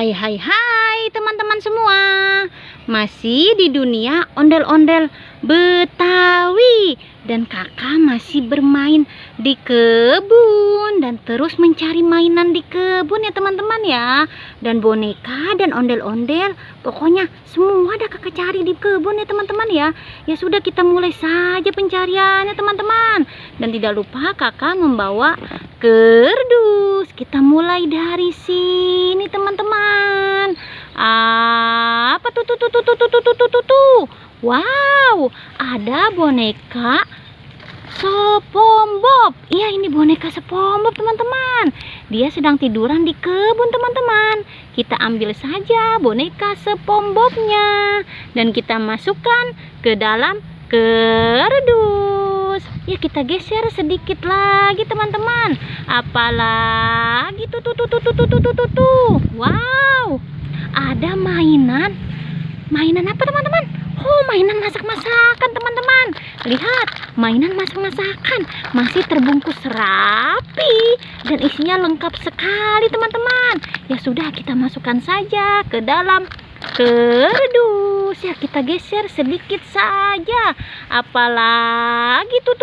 Hai hai hai teman-teman semua. Masih di dunia ondel-ondel Betawi. Dan kakak masih bermain di kebun dan terus mencari mainan di kebun ya teman-teman ya. Dan boneka dan ondel-ondel, pokoknya semua ada kakak cari di kebun ya teman-teman ya. Ya sudah, kita mulai saja pencariannya teman-teman. Dan tidak lupa kakak membawa kerdus. Kita mulai dari sini teman-teman. Apa tuh? Wow, ada boneka SpongeBob. Iya, ini boneka SpongeBob teman-teman. Dia sedang tiduran di kebun teman-teman. Kita ambil saja boneka SpongeBobnya dan kita masukkan ke dalam kerdus. Ya, kita geser sedikit lagi teman-teman. Apalagi tuh. Wow, ada mainan apa teman-teman? Oh, mainan masak-masakan teman-teman. Lihat, mainan masak-masakan masih terbungkus rapi dan isinya lengkap sekali teman-teman. Ya sudah, kita masukkan saja ke dalam kerdus. Ya, kita geser sedikit saja. Apalagi tuh.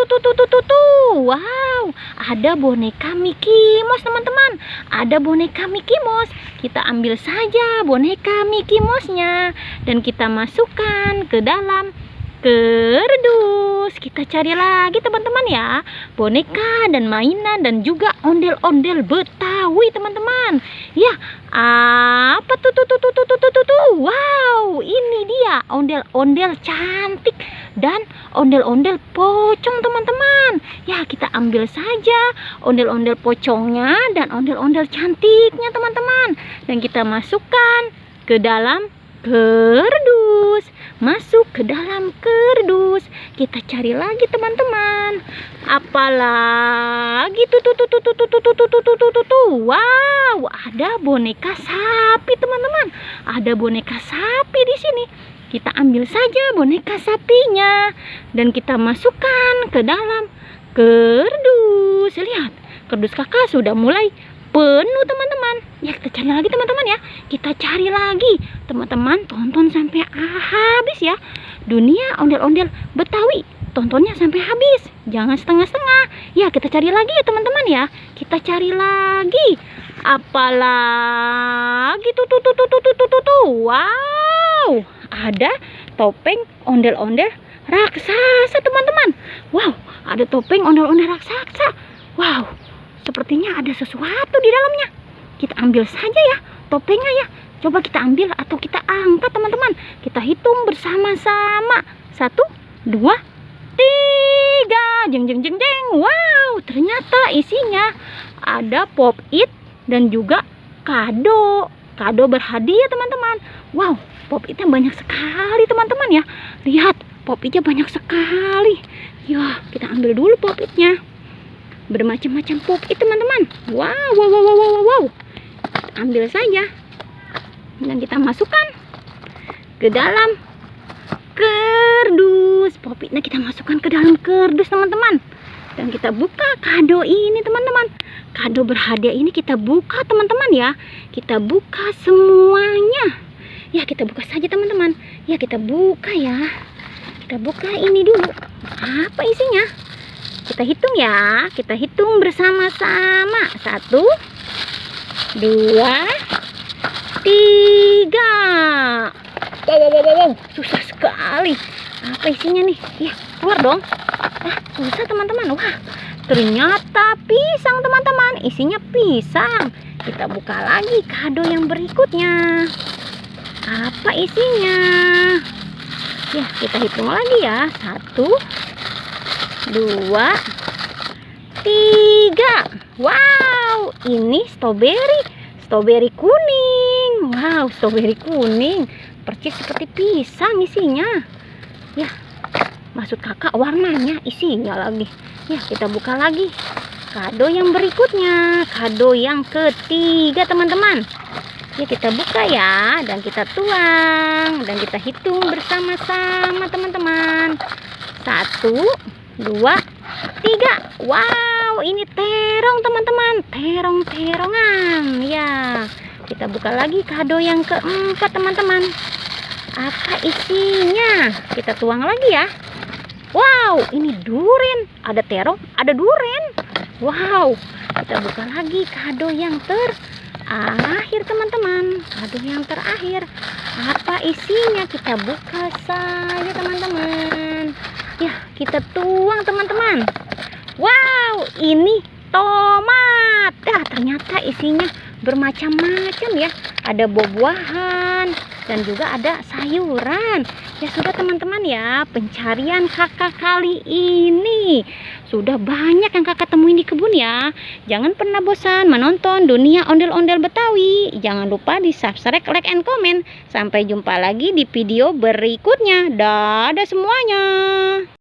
Wow, ada boneka Mickey Mouse teman-teman. Ada boneka Mickey Mouse. Kita ambil saja boneka Mickey Mouse-nya dan kita masukkan ke dalam kerdus. Kita cari lagi teman-teman ya, boneka dan mainan dan juga ondel-ondel Betawi teman-teman. Ya, apa tuh? Wow, ini dia ondel-ondel cantik dan ondel-ondel pocong teman-teman. Ya, kita ambil saja ondel-ondel pocongnya dan ondel-ondel cantiknya teman-teman, dan kita masukkan ke dalam kerdus. Masuk ke dalam kerdus. Kita cari lagi teman-teman. Apalagi tuh. Wow, ada boneka sapi teman-teman. Ada boneka sapi di sini. Kita ambil saja boneka sapinya dan kita masukkan ke dalam kerdus. Lihat, kerdus kakak sudah mulai penuh teman-teman. Ya, kita cari lagi teman-teman ya. Kita cari lagi. Teman-teman tonton sampai habis ya. Dunia ondel-ondel Betawi, tontonnya sampai habis. Jangan setengah-setengah. Ya, kita cari lagi ya teman-teman ya. Kita cari lagi. Apalagi tuh. Wow, ada topeng ondel-ondel raksasa teman-teman. Wow, ada topeng ondel-ondel raksasa. Wow, sepertinya ada sesuatu di dalamnya. Kita ambil saja ya topengnya ya. Coba kita ambil atau kita angkat teman-teman. Kita hitung bersama-sama. 1, 2, 3. Jeng. Wow, ternyata isinya ada pop-it dan juga kado berhadiah teman-teman. Wow, pop-itnya banyak sekali teman-teman ya. Lihat, pop-itnya banyak sekali. Ya, kita ambil dulu pop-itnya. Bermacam-macam pop-it teman-teman. Wow. Ambil saja dan kita masukkan ke dalam kerdus. Pop-itnya kita masukkan ke dalam kerdus teman-teman. Dan kita buka kado ini teman-teman. Kado berhadiah ini kita buka teman-teman ya. Kita buka semuanya. Ya, kita buka saja teman-teman. Ya, kita buka ya. Kita buka ini dulu. Apa isinya? Kita hitung ya. Kita hitung bersama-sama. 1, 2, 3. Wow. Susah sekali. Apa isinya nih? Ya, keluar dong. Susah teman-teman. Wah, ternyata pisang teman-teman. Isinya pisang. Kita buka lagi kado yang berikutnya. Apa isinya? Ya, kita hitung lagi ya. 1, 2, 3. Wow, ini strawberry kuning. Wow, strawberry kuning percis seperti pisang isinya. Ya, maksud kakak warnanya, isinya lagi. Ya, kita buka lagi kado yang berikutnya, kado yang ketiga teman-teman. Ya, kita buka ya dan kita tuang dan kita hitung bersama-sama teman-teman. 1, 2, 3. Wow, ini terong teman-teman. Terong-terongan. Ya, Kita buka lagi kado yang keempat, teman-teman. Apa isinya? Kita tuang lagi ya. Wow, ini durian. Ada terong, ada durian. Wow, kita buka lagi kado yang terakhir, teman-teman. Kado yang terakhir. Apa isinya? Kita buka saja, teman-teman. Ya, kita tuang, teman-teman. Wow, ini tomat. Ternyata isinya bermacam-macam ya. Ada buah-buahan dan juga ada sayuran. Ya sudah, teman-teman ya, pencarian kakak kali ini sudah banyak yang kakak temuin di kebun ya. Jangan pernah bosan menonton Dunia Ondel-Ondel Betawi. Jangan lupa di subscribe, like, and comment. Sampai jumpa lagi di video berikutnya. Dadah semuanya.